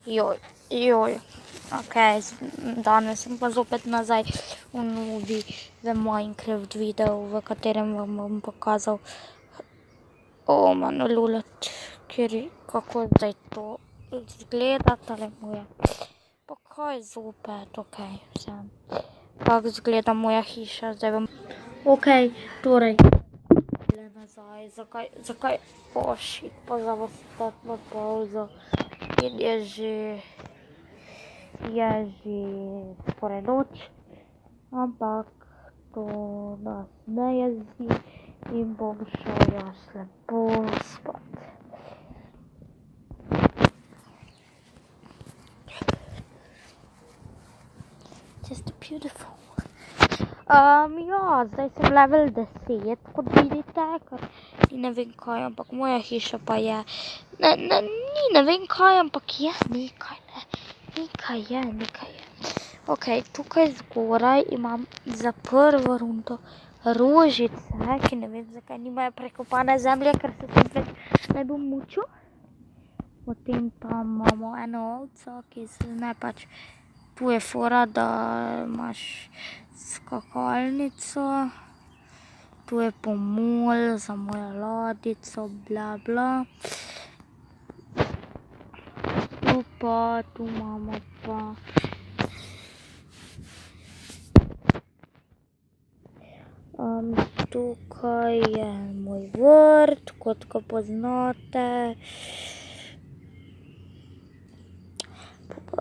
Joj, okej, danes sem pa zopet nazaj v novi v Minecraft videu, v katerem vam bom pokazal Manolulat, kako zdaj to izgleda, tale moja. Pa kaj zopet, okej, vseeno. Kako izgleda moja hiša, zdaj vam. Okej, torej. Nazaj, zakaj, shit, pozabila sem dati na pauzo. In je že skoraj noč, ampak to nas ne jezi in bom šel jaz lepo spat. Just beautiful. Ja, zdaj sem level 10, kot vidite, ker ne vem kaj, ampak moja hiša pa je, ne vem kaj, ampak je nekaj, nekaj je. Okej, tukaj zgoraj imam za prvo rundo rožice, ki ne vem, zakaj nimajo prekopane zemlje, ker se tem več ne bom mučil. Potem pa imamo eno ovco, ki se ne pač, tu je fora, da imaš skakalnico, tu je pomol za mojo ladjico, bla bla. Tu imamo pa tukaj je moj vrt, kot ga poznate.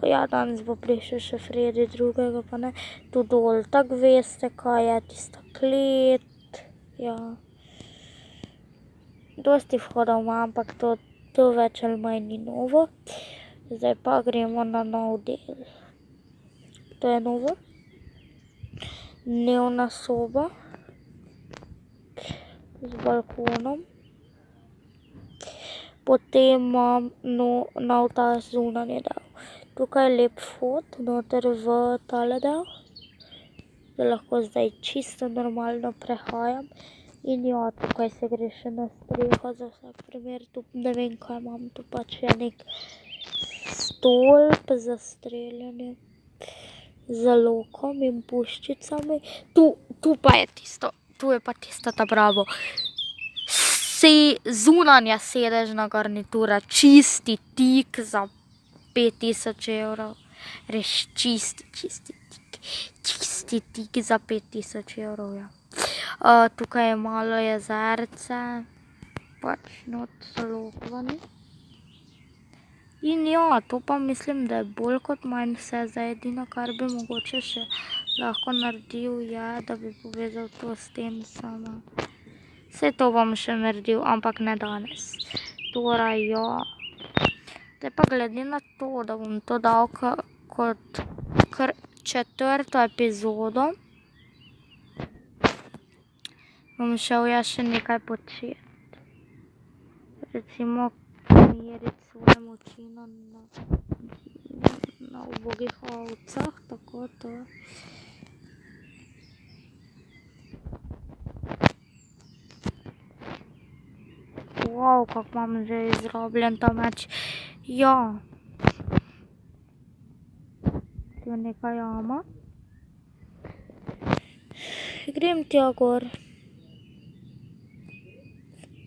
Ja, danes bo prišel še Fredi, drugega pa ne. Tu dol, tako veste, kaj je tista klet, ja. Dosti vhodov ima, ampak to več ali manj ni novo. Zdaj pa gremo na nov del. To je novo. Dnevna soba z balkonom. Potem imam nov ta zunanji del. Tukaj je lep vhod noter v tale del, da lahko zdaj čisto normalno prehajam. In ja, tukaj se gre še na streho za vsak primer, tu ne vem kaj imam, tu pač je nek stolp za streljanje z lokom in puščicami. Tu pa je tisto, tu je pa tista ta pravo. Zunanja sedežna garnitura, čisti tik za 5000 evrov. Res čisti tik za 5000 evrov, ja. Tukaj je malo jezerce, pač not so lokvani. In ja, to pa mislim, da je bolj kot manj vse. Zdaj edino, kar bi mogoče še lahko naredil, je, da bi povezal to s tem samo. Saj to bom še naredil, ampak ne danes. Torej, ja. Zdaj pa glede na to, da bom to dal kot 4. epizodo, bom šel jaz še nekaj početi. Recimo meriti svoje moči na ubogih ovcah, tako to. Wow, kako imam že izrabljen ta meč. Ja. Tu je neka jama. Grem tja gor.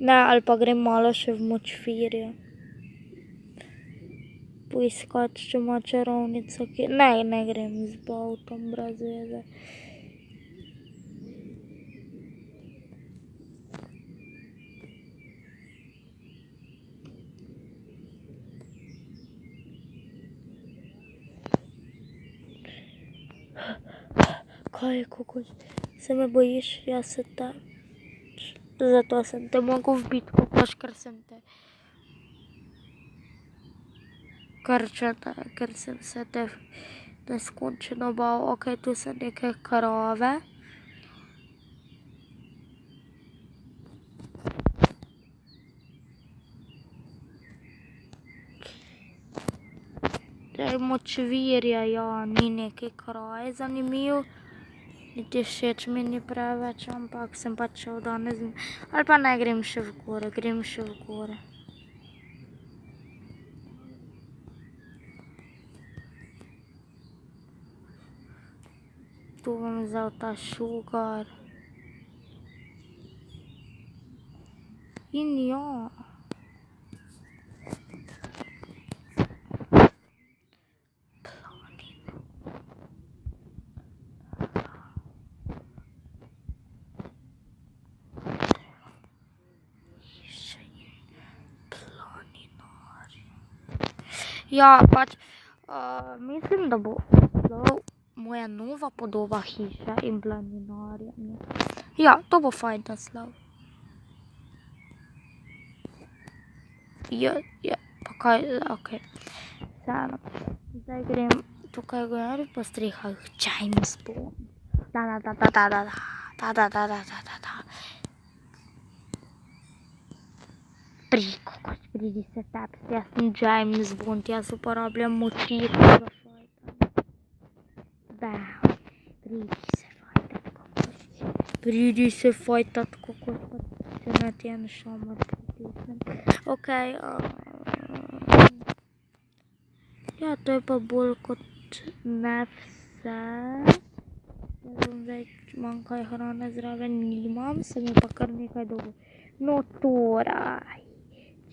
Ne, ali pa grem malo še v močvirje. Poiskat, če ima čarovnica kje. Ne grem z Bavtom brez veze. Kaj je, kokos? Se me bojiš? Jaz se te. Zato sem te mogel vbiti, kokos, ker sem te. Ker sem se te neskončno bal. Okej, tu so neke krave. Močvirje, ja, ni neki kraj zanimiv. Niti všeč mi ni preveč, ampak sem pač šel danes. Ali pa ne grem še v gore, grem še v gore. tu bom vzel ta sugar. In ja. Ja, pač mislim, da bo moja nova podoba hiše in planinarja. Ja, to bo fajn naslov. Ja, pa kaj, okej. Vseeno. Zdaj grem tukaj gor po strehah James Bond. Da. Pridi se tepsti, jaz sem James Bond, jaz uporabljam moči tega fajta. Da, pridi se fajtat, kokos, pa se na ten šamar pritisnem. Okej, ja, to je pa bolj kot ne vse. Jaz bom več manj kaj hrane zraven nimam, sem je pa kar nekaj dobil. No, torej,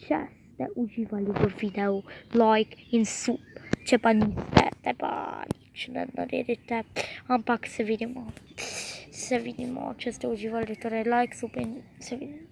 če ste uživali v videu, like in sub. Če pa niste, te pa nič ne naredite. Ampak se vidimo, če ste uživali, torej like, sub in se vidimo.